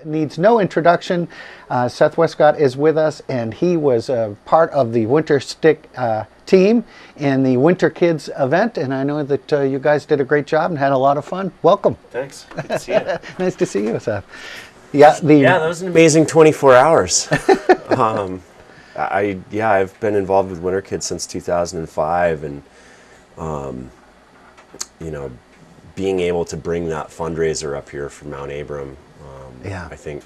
Needs no introduction. Seth Wescott is with us, and he was part of the Winterstick team in the Winter Kids event, and I know that you guys did a great job and had a lot of fun. Welcome. Thanks. Good to see you. Nice to see you, Seth. Yeah, that was an amazing 24 hours. I've been involved with Winter Kids since 2005, and being able to bring that fundraiser up here from Mount Abram. I think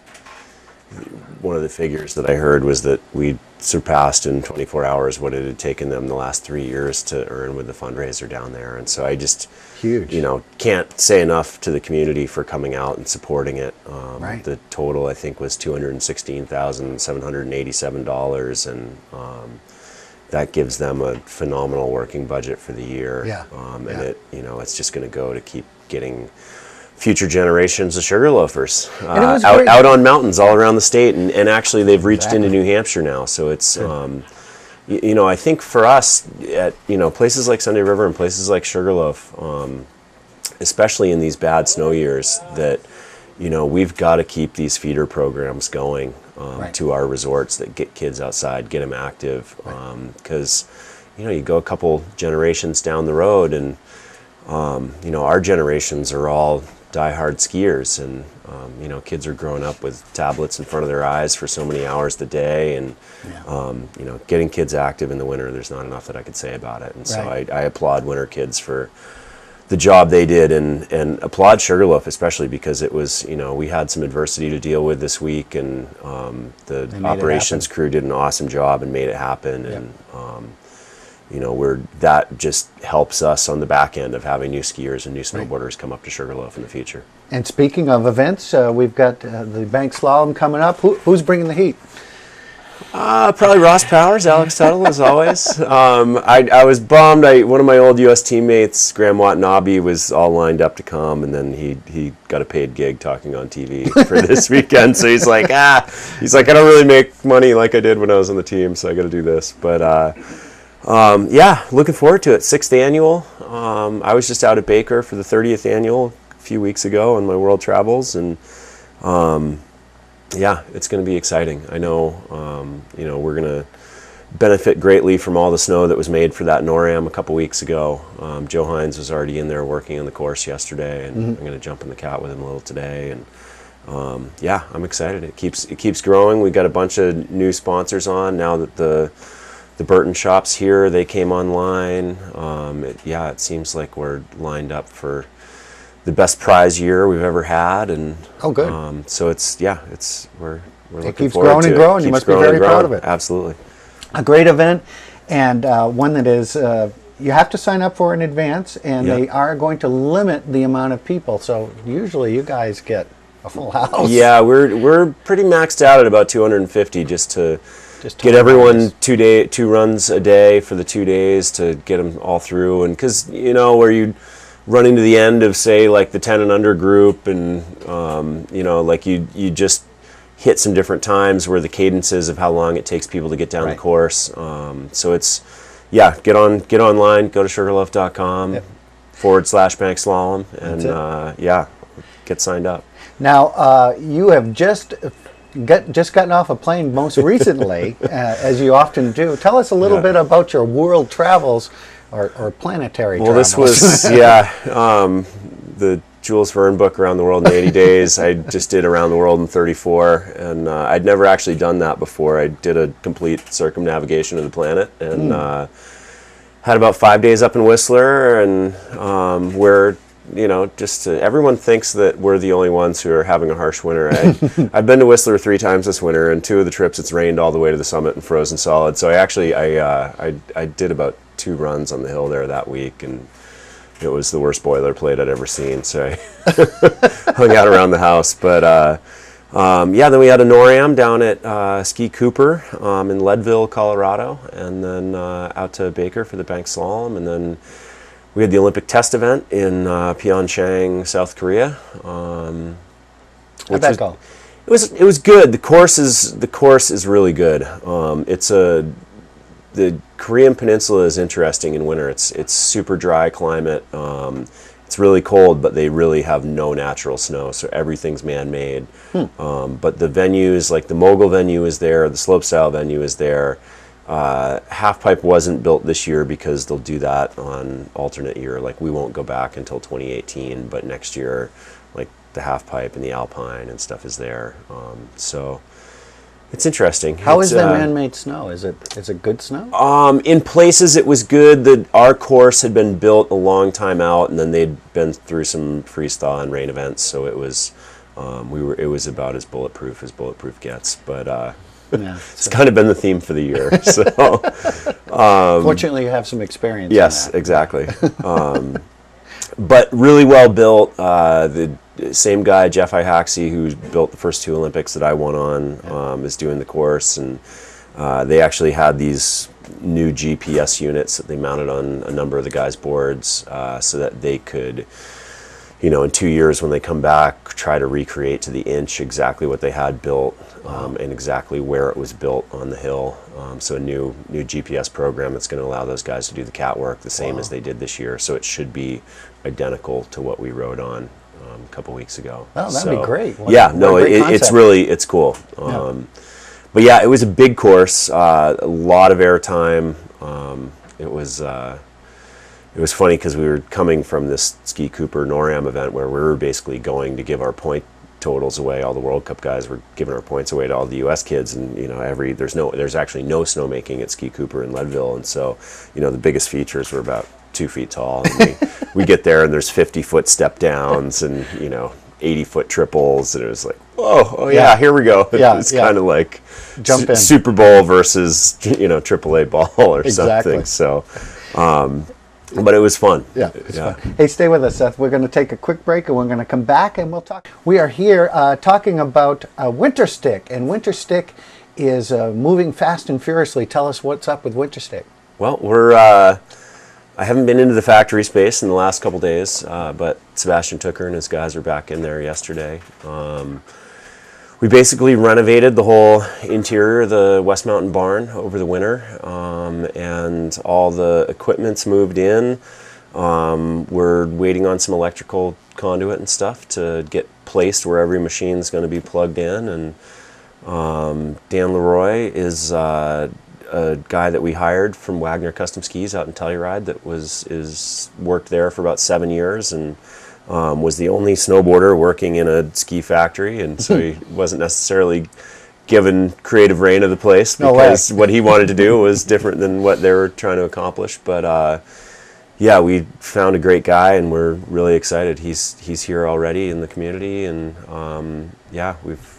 one of the figures that I heard was that we surpassed in 24 hours what it had taken them the last 3 years to earn with the fundraiser down there. And so I just, can't say enough to the community for coming out and supporting it. Right. The total, I think, was $216,787, and that gives them a phenomenal working budget for the year. It's just going to go to keep getting future generations of Sugarloafers out on mountains all around the state, and actually they've reached into New Hampshire now. So it's I think for us at places like Sunday River and places like Sugarloaf, especially in these bad snow years, that we've got to keep these feeder programs going to our resorts that get kids outside, get them active, because you go a couple generations down the road, and our generations are all die-hard skiers, and kids are growing up with tablets in front of their eyes for so many hours a day, and getting kids active in the winter, there's not enough that I could say about it. And so I applaud Winter Kids for the job they did, and applaud Sugarloaf especially because it was, we had some adversity to deal with this week, and the operations crew did an awesome job and made it happen. And that just helps us on the back end of having new skiers and new snowboarders come up to Sugarloaf in the future. And speaking of events, we've got the bank slalom coming up. Who's bringing the heat? Probably Ross Powers, Alex Tuttle, as always. I was bummed. One of my old U.S. teammates, Graham Watanabe, was all lined up to come, and then he got a paid gig talking on TV for this weekend. So he's like, I don't really make money like I did when I was on the team, so I got to do this. But looking forward to it. 6th annual. I was just out at Baker for the 30th annual a few weeks ago on my world travels, and it's going to be exciting. I know, we're going to benefit greatly from all the snow that was made for that NORAM a couple weeks ago. Joe Hines was already in there working on the course yesterday, and I'm going to jump in the cat with him a little today. And I'm excited. It keeps growing. We got a bunch of new sponsors on now that the Burton shops here, they came online. It seems like we're lined up for the best prize year we've ever had, and good. So we're looking forward to it. It keeps growing and growing. You must be very proud of it. Absolutely, a great event, and one that is you have to sign up for in advance, and they are going to limit the amount of people. So usually you guys get a full house. Yeah, we're pretty maxed out at about 250 just to get everyone 2 runs a day for the 2 days to get them all through. And because where you run into the end of, say, like the 10 and under group, and you just hit some different times where the cadences of how long it takes people to get down the course. So it's get online, go to sugarloaf.com /bank slalom, and get signed up. Now you have just gotten off a plane most recently, as you often do. Tell us a little bit about your world travels or planetary travels. Well, this was, the Jules Verne book, Around the World in 80 Days. I just did Around the World in 34, and I'd never actually done that before. I did a complete circumnavigation of the planet, and had about 5 days up in Whistler, and where everyone thinks that we're the only ones who are having a harsh winter. I've been to Whistler 3 times this winter, and 2 of the trips it's rained all the way to the summit and frozen solid. So I did about 2 runs on the hill there that week, and it was the worst boilerplate I'd ever seen. So I hung out around the house. But then we had a NORAM down at Ski Cooper in Leadville, Colorado, and then out to Baker for the bank slalom, and then we had the Olympic test event in Pyeongchang, South Korea. How'd that go? It was good. The course is really good. The Korean Peninsula is interesting in winter. It's super dry climate. it's really cold, but they really have no natural snow, so everything's man-made. But the venues, like the mogul venue is there, the slopestyle venue is there. Halfpipe wasn't built this year because they'll do that on alternate year. Like we won't go back until 2018, but next year, like the halfpipe and the alpine and stuff is there. So it's interesting. How is the man-made snow? Is it good snow? In places it was good. Our course had been built a long time out, and then they'd been through some freeze thaw and rain events, so it was it was about as bulletproof gets. But yeah, it's kind of been the theme for the year. So fortunately, you have some experience. Yes, in that. Exactly. But really well built. The same guy, Jeff Ihaxi, who built the first two Olympics that I won on, is doing the course, and they actually had these new GPS units that they mounted on a number of the guys' boards, so that they could, in 2 years when they come back, try to recreate to the inch exactly what they had built, and exactly where it was built on the hill. So a new GPS program that's going to allow those guys to do the catwalk the same as they did this year. So it should be identical to what we rode on a couple weeks ago. Oh, that'd be great. It's cool. But yeah, it was a big course, a lot of airtime. It was funny because we were coming from this Ski Cooper NORAM event where we were basically going to give our point totals away. All the World Cup guys were giving our points away to all the U.S. kids, and there's actually no snowmaking at Ski Cooper in Leadville, and so the biggest features were about 2 feet tall. And we get there and there's 50-foot step downs and 80-foot triples, and it was like, whoa, yeah, here we go. Yeah, it's kind of like jump in. Super Bowl versus AAA ball or something. So. But it was fun. Yeah, it's fun. Hey, stay with us, Seth. We're going to take a quick break, and we're going to come back, and we'll talk. We are here talking about Winterstick, and Winterstick is moving fast and furiously. Tell us what's up with Winterstick. Well, I haven't been into the factory space in the last couple days, but Sebastian Tooker and his guys are back in there yesterday. We basically renovated the whole interior of the West Mountain barn over the winter, and all the equipment's moved in. We're waiting on some electrical conduit and stuff to get placed where every machine's going to be plugged in. And Dan Leroy is a guy that we hired from Wagner Custom Skis out in Telluride that is worked there for about 7 years, and was the only snowboarder working in a ski factory, and so he wasn't necessarily given creative reign of the place because what he wanted to do was different than what they were trying to accomplish. But yeah, we found a great guy, and we're really excited. He's here already in the community, and yeah,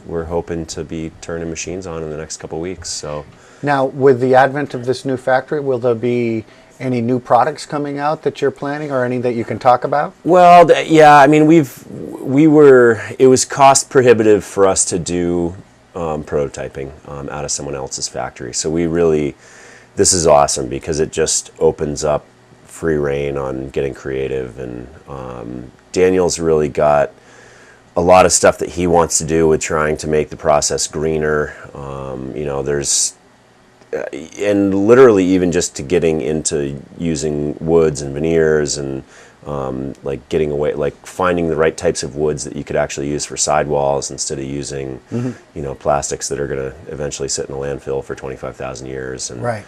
we're hoping to be turning machines on in the next couple of weeks. So now, with the advent of this new factory, will there be any new products coming out that you're planning, or any that you can talk about? Well, yeah, I mean, it was cost prohibitive for us to do prototyping out of someone else's factory. So this is awesome because it just opens up free reign on getting creative, and Daniel's really got a lot of stuff that he wants to do with trying to make the process greener. And literally even just to getting into using woods and veneers, and like getting away, like finding the right types of woods that you could actually use for sidewalls instead of using, plastics that are going to eventually sit in a landfill for 25,000 years. And, right.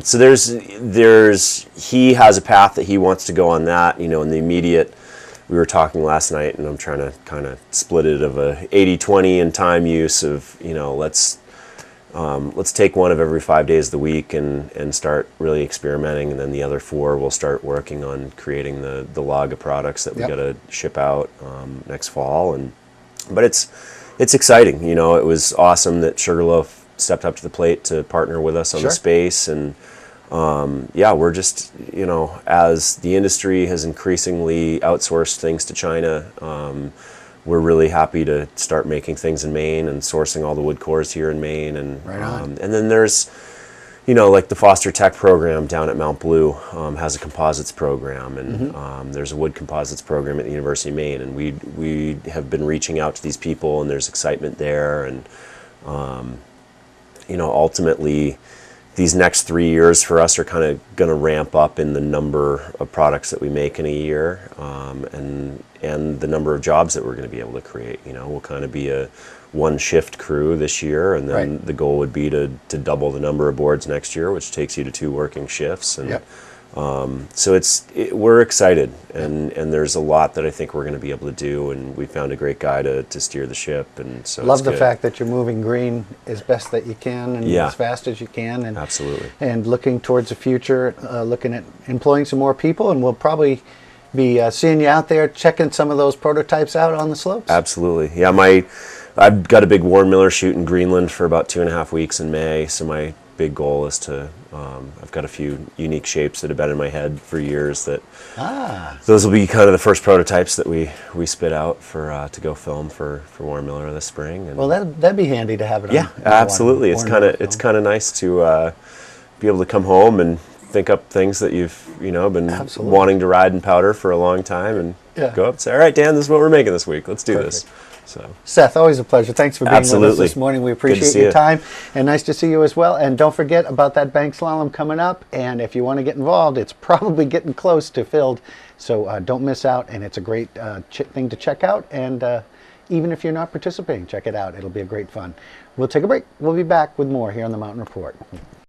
So he has a path that he wants to go on that, in the immediate. We were talking last night, and I'm trying to kind of split it of a 80-20 in time use of, let's take one of every 5 days of the week and start really experimenting, and then the other 4 we'll start working on creating the log of products that we got to ship out next fall. But it's exciting. It was awesome that Sugarloaf stepped up to the plate to partner with us on the space, and yeah, we're just as the industry has increasingly outsourced things to China. We're really happy to start making things in Maine and sourcing all the wood cores here in Maine. And and then there's, like the Foster Tech program down at Mount Blue has a composites program, and there's a wood composites program at the University of Maine, and we have been reaching out to these people, and there's excitement there, and ultimately these next 3 years for us are kind of going to ramp up in the number of products that we make in a year, and the number of jobs that we're going to be able to create. You know, we'll kind of be a one shift crew this year, and then the goal would be to double the number of boards next year, which takes you to 2 working shifts. And so we're excited, and there's a lot that I think we're going to be able to do, and we found a great guy to steer the ship, and so love the fact that you're moving green as best that you can, and Yeah. as fast as you can, and Absolutely. and looking towards the future, looking at employing some more people, and we'll probably be seeing you out there checking some of those prototypes out on the slopes. Absolutely. Yeah, I've got a big Warnmiller shoot in Greenland for about 2.5 weeks in May, so my big goal is to, I've got a few unique shapes that have been in my head for years that those will be kind of the first prototypes that we spit out for to go film for Warnmiller this spring. And Well, that'd be handy to have it. yeah, absolutely. It's kind of nice to be able to come home and think up things that you've been wanting to ride in powder for a long time, and go up and say, all right, Dan, this is what we're making this week. Let's do this. So, Seth, always a pleasure. Thanks for being with us this morning. We appreciate your time, and nice to see you as well. And don't forget about that bank slalom coming up. And if you want to get involved, it's probably getting close to filled. So don't miss out. And it's a great thing to check out. And even if you're not participating, check it out. It'll be a great fun. We'll take a break. We'll be back with more here on the Mountain Report.